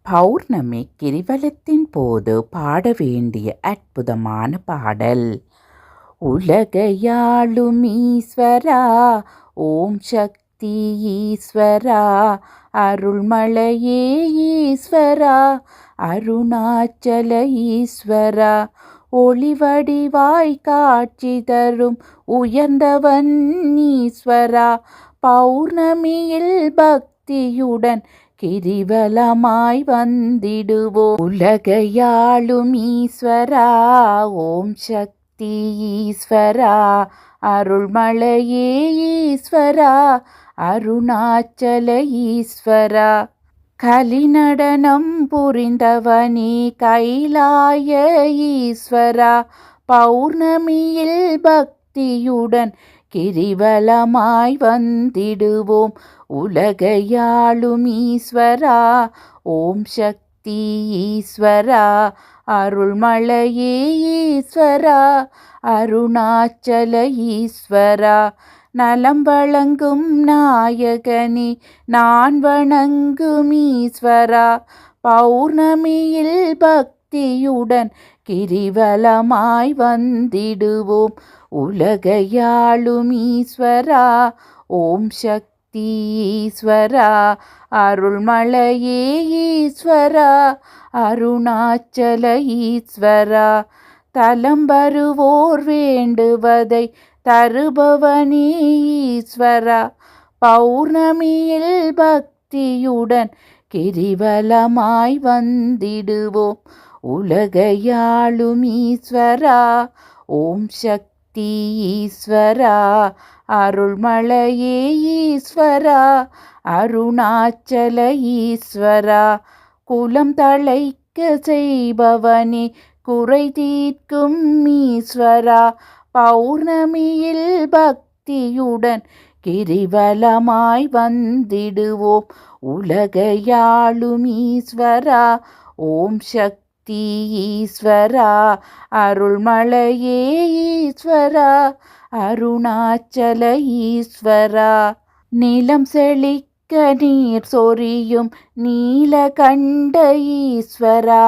பௌர்ணமி கிரிவலத்தின் போது பாட வேண்டிய அற்புதமான பாடல். உலகையாளும் ஈஸ்வரா, ஓம் சக்தி ஈஸ்வரா, அருள்மலையே ஈஸ்வரா, அருணாச்சல ஈஸ்வரா, ஒளிவடிவாய் காட்சி தரும் உயர்ந்தவன் ஈஸ்வரா, பௌர்ணமியில் பக்தியுடன் கிரிவலமாய் வந்திடுவோம். உலகையாளும் ஈஸ்வரா, ஓம் சக்தி ஈஸ்வரா, அருள்மலையே ஈஸ்வரா, அருணாச்சல ஈஸ்வரா, கலிநடனம் புரிந்தவனே கைலாய ஈஸ்வரா, பௌர்ணமியில் பக்தியுடன் கிரிவலமாய் வந்திடுவோம். உலகையாளும் ஈஸ்வரா, ஓம் சக்தி ஈஸ்வரா, அருள்மலையே ஈஸ்வரா, அருணாச்சல ஈஸ்வரா, நலம் வழங்கும் நாயகனே நான் வணங்கும் ஈஸ்வரா, பௌர்ணமியில் பக்தியுடன் கிரிவலமாய் வந்திடுவோம். உலகையாளும் ஈஸ்வரா, ஓம் சக்தி ஈஸ்வரா, அருள்மலையே ஈஸ்வரா, அருணாச்சல ஈஸ்வரா, தலம் வருவோர் வேண்டுவதை தருபவனே ஈஸ்வரா, பௌர்ணமியில் பக்தியுடன் கிரிவலமாய் வந்திடுவோம். உலகையாளும் ஈஸ்வரா, ஓம் சக்தி ஈஸ்வரா, அருள்மலையே ஈஸ்வரா, அருணாச்சல ஈஸ்வரா, குலம் தழைக்க செய்பவனே குறை தீர்க்கும் ஈஸ்வரா, பௌர்ணமியில் பக்தியுடன் கிரிவலமாய் வந்திடுவோம். உலகையாளும் ஈஸ்வரா, ஓம் சக்தி ஈஸ்வரா, அருள்மலையே ஈஸ்வரா, அருணாச்சல ஈஸ்வரா, நிலம் செழிக்க நீர் சொரியும் நீலகண்ட ஈஸ்வரா,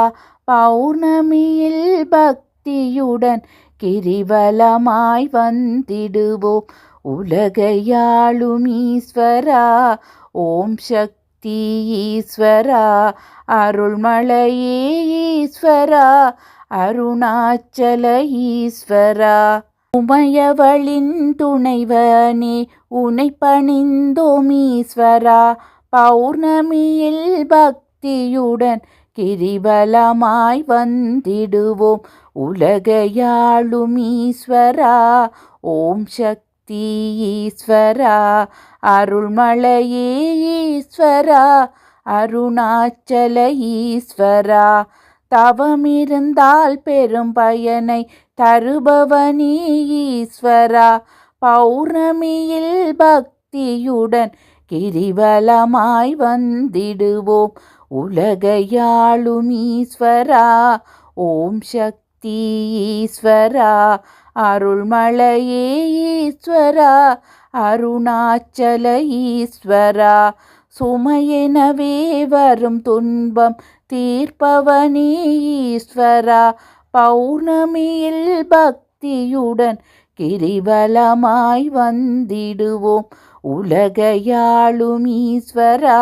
பௌர்ணமியில் பக்தியுடன் கிரிவலமாய் வந்திடுவோம். உலகையாளும் ஈஸ்வரா, ஓம் சக்தி ஈஸ்வரா, அருள்மலையே ஈஸ்வரா, அருணாச்சல ஈஸ்வரா, உமையவளின் துணைவனே உனை பணிந்தோம் ஈஸ்வரா, பௌர்ணமியில் பக்தியுடன் கிரிவலமாய் வந்திடுவோம். உலகையாளும் ஈஸ்வரா, ஓம் சக்தி ஈஸ்வரா, அருள்மலையே ஈஸ்வரா, அருணாச்சல ஈஸ்வரா, தவமிருந்தால் பெரும் பயனை தருபவனே ஈஸ்வரா, பௌர்ணமியில் பக்தியுடன் கிரிவலமாய் வந்திடுவோம். உலகையாளும் ஈஸ்வரா, ஓம் சக்தி ஈஸ்வரா, அருள்மலையே ஈஸ்வரா, அருணாச்சல ஈஸ்வரா, சுமையெனவே வரும் துன்பம் தீர்ப்பவனே ஈஸ்வரா, பௌர்ணமியில் பக்தியுடன் கிரிவலமாய் வந்திடுவோம். உலகையாளும் ஈஸ்வரா,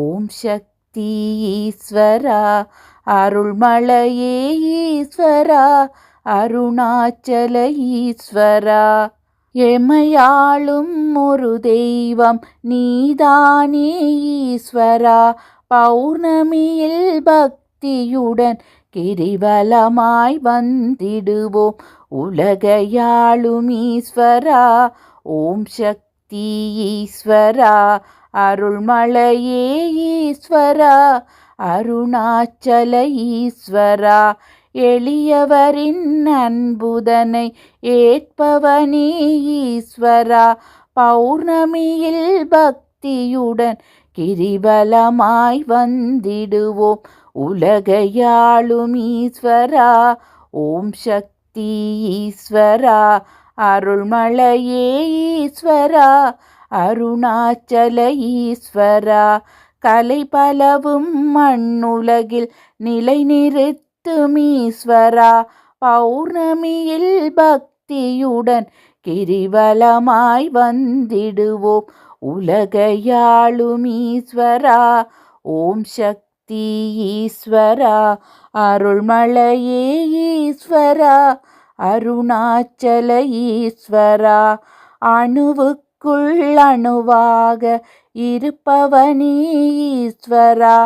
ஓம் சக்தி ஈஸ்வரா, அருள்மலையே ஈஸ்வரா, அருணாச்சல ஈஸ்வரா, எமையாளும் ஒரு தெய்வம் நீதானே ஈஸ்வரா, பௌர்ணமியில் பக்தியுடன் கிரிவலமாய் வந்திடுவோம். உலகையாளும் ஈஸ்வரா, ஓம் சக்தி ஈஸ்வரா, அருள்மலையே ஈஸ்வரா, அருணாச்சல ஈஸ்வரா, எளியவரின் அன்புதனை ஏற்பவனே ஈஸ்வரா, பௌர்ணமியில் பக்தியுடன் கிரிவலமாய் வந்திடுவோம். உலகையாளும் ஈஸ்வரா, ஓம் சக்தி ஈஸ்வரா, அருள்மலையே ஈஸ்வரா, அருணாச்சல ஈஸ்வரா, கலை பலவும் மண்ணுலகில் நிலை நிறுத்தும் ஈஸ்வரா, பௌர்ணமியில் பக்தியுடன் கிரிவலமாய் வந்திடுவோம் உலகையாளும் ஈஸ்வரா. ஓம் சக்தி ஈஸ்வரா, அருள்மலையே ஈஸ்வரா, அருணாச்சல ஈஸ்வரா, அணுவுக்குள் அணுவாக இருப்பவனே ஈஸ்வரா,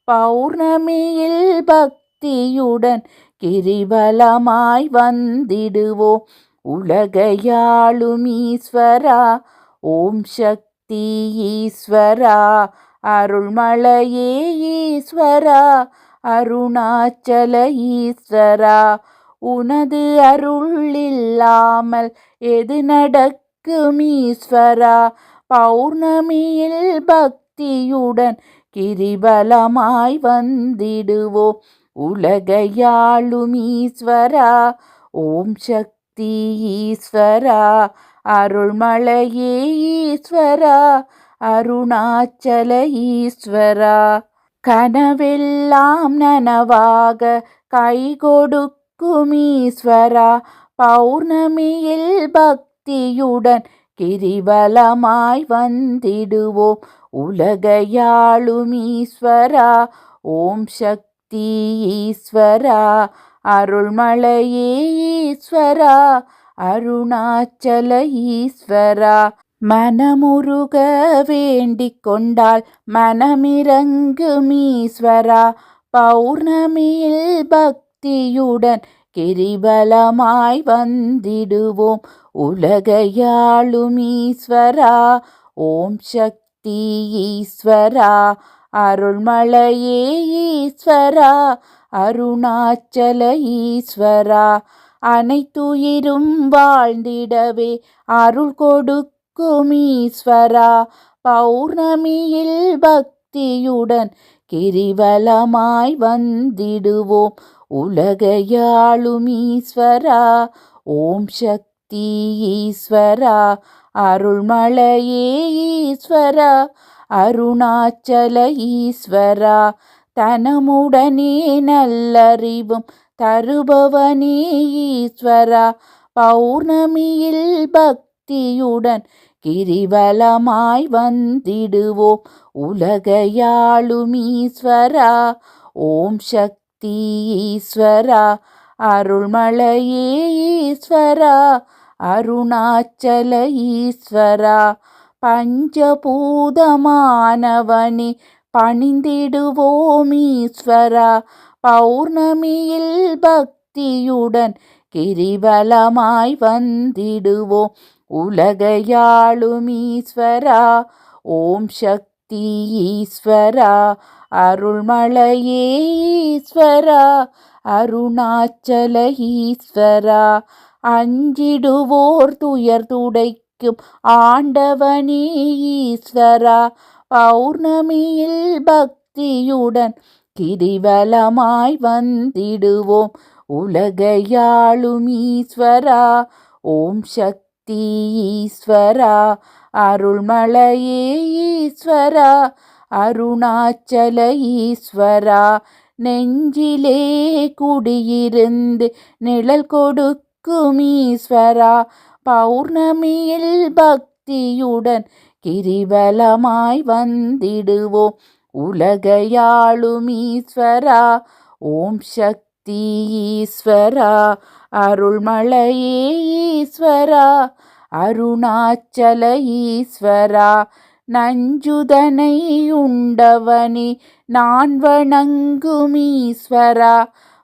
பௌர்ணமியில் பக்தியுடன் கிரிவலமாய் வந்திடுவோம் உலகையாளும் ஈஸ்வரா. ஓம் சக்தி ஈஸ்வரா, அருள்மலையே ஈஸ்வரா, அருணாச்சல ஈஸ்வரா, உனது அருள் இல்லாமல் எது நடக்கும் ஈஸ்வரா, பௌர்ணமியில் பக்தியுடன் கிரிவலமாய் வந்திடுவோம் உலகையாளும் ஈஸ்வரா. ஓம் சக்தி ஈஸ்வரா, அருள்மலையே ஈஸ்வரா, அருணாச்சல ஈஸ்வரா, கனவெல்லாம் நனவாக கை கொடுக்கும் ஈஸ்வரா, பௌர்ணமியில் பக்தியுடன் கிரிவலமாய் வந்திடுவோம் உலகையாளும் ஈஸ்வரா. ஓம் சக்தி ஈஸ்வரா, அருள்மலையே ஈஸ்வரா, அருணாச்சல ஈஸ்வரா, மனமுருக வேண்டிக் கொண்டால் மனமிரங்கும் ஈஸ்வரா, பௌர்ணமியில் பக்தியுடன் கிரிவலமாய் வந்திடுவோம் உலகையாளும் ஈஸ்வரா. ஓம் சக்தி ஈஸ்வரா, அருள்மலையே ஈஸ்வரா, அருணாச்சல ஈஸ்வரா, அனைத்துயிரும் வாழ்ந்திடவே அருள் கொடுக்கும் ஈஸ்வரா, பௌர்ணமியில் பக்தியுடன் கிரிவலமாய் வந்திடுவோம் உலகையாளும் ஈஸ்வரா. ஓம் சக்தி ஈஸ்வரா, அருள்மலையே ஈஸ்வரா, அருணாச்சல ஈஸ்வரா, தனமுடனே நல்லறிவும் தருபவனே ஈஸ்வரா, பௌர்ணமியில் பக்தியுடன் கிரிவலமாய் வந்திடுவோம் உலகையாளும் ஈஸ்வரா. ஓம் சக்தி ஈஸ்வரா, அருள்மலையே ஈஸ்வரா, அருணாச்சல ஈஸ்வரா, பஞ்சபூதமானவனே பணிந்திடுவோம் ஈஸ்வரா, பௌர்ணமியில் பக்தியுடன் கிரிவலமாய் வந்திடுவோம் உலகையாளும் ஈஸ்வரா. ஓம் சக்தி ஈஸ்வரா, அருள்மலையே ஈஸ்வரா, அருணாச்சல ஈஸ்வரா, அஞ்சிடுவோர் துயர் துடைக்கும் ஆண்டவனே ஈஸ்வரா, பௌர்ணமியில் பக்தியுடன் கிரிவலமாய் வந்திடுவோம் உலகையாளும் ஈஸ்வரா. ஓம் சக்தி ஈஸ்வரா, அருள்மலையே ஈஸ்வரா, அருணாச்சல ஈஸ்வரா, நெஞ்சிலே குடியிருந்து நிழல் கொடுக்கும் ஈஸ்வரா, பௌர்ணமியில் பக்தியுடன் கிரிவலமாய் வந்திடுவோம் உலகையாளும் ஈஸ்வரா. ஓம் சக்தி ஈஸ்வரா, அருள்மலையே ஈஸ்வரா, அருணாச்சல ஈஸ்வரா, நஞ்சுதனை உண்டவனே நான் வணங்கும் ஈஸ்வரா,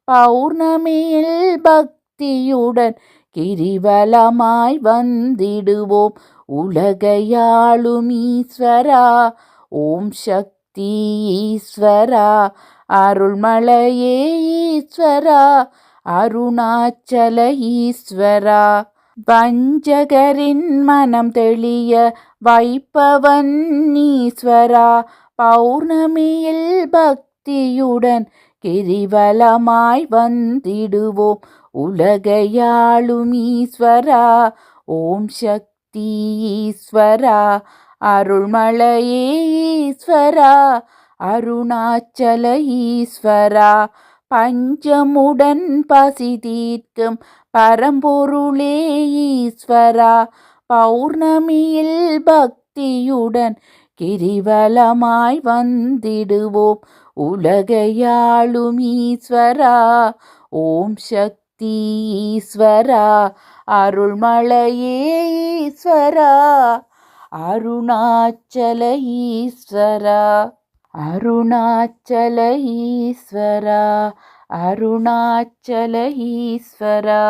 பௌர்ணமியில் பக்தியுடன் கிரிவலமாய் வந்திடுவோம் உலகையாளும் ஈஸ்வரா. ஓம் சக்தி ஈஸ்வரா, அருள்மலையே ஈஸ்வரா, அருணாச்சல ஈஸ்வரா, வஞ்சகரின் மனம் தெளிய வைப்பவன் ஈஸ்வரா, பௌர்ணமியில் பக்தியுடன் கிரிவலமாய் வந்திடுவோம் உலகையாளும் ஈஸ்வரா. ஓம் சக்தி ஈஸ்வரா, அருள்மலையே ஈஸ்வரா, அருணாச்சல ஈஸ்வரா பஞ்சமுடன் பசி தீர்க்கும் பரம்பொருளே ஈஸ்வரா பௌர்ணமியில் பக்தியுடன் கிரிவலமாய் வந்திடுவோம் உலகையாளும் ஈஸ்வரா ஓம் சக்தி ஈஸ்வரா அருள்மலையே ஈஸ்வரா அருணாச்சல ஈஸ்வரா அருணாச்சல ஈஸ்வரா அருணாச்சல ஈஸ்வரா.